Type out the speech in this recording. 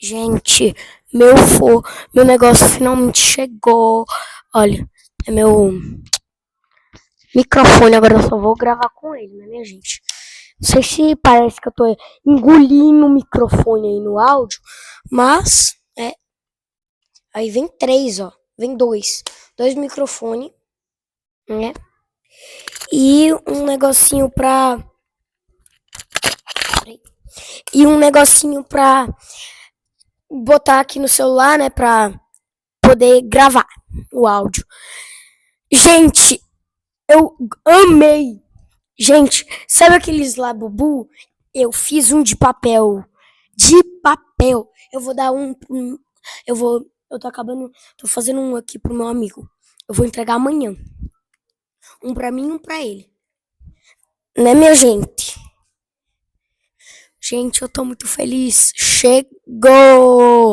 Gente, meu negócio finalmente chegou. Olha, é meu microfone, agora eu só vou gravar com ele, né, minha gente? Não sei se parece que eu tô engolindo o microfone aí no áudio, mas aí vem três, ó. Vem dois. Dois microfones, né? E um negocinho pra. E um negocinho pra botar aqui no celular, né? Pra poder gravar o áudio. Gente, eu amei. Gente, sabe aqueles Labubu? Eu fiz um de papel. De papel. Eu vou dar eu vou. Eu tô acabando. Tô fazendo um aqui pro meu amigo. Eu vou entregar amanhã. Um pra mim e um pra ele. Né, minha gente? Gente, eu tô muito feliz. Chegou!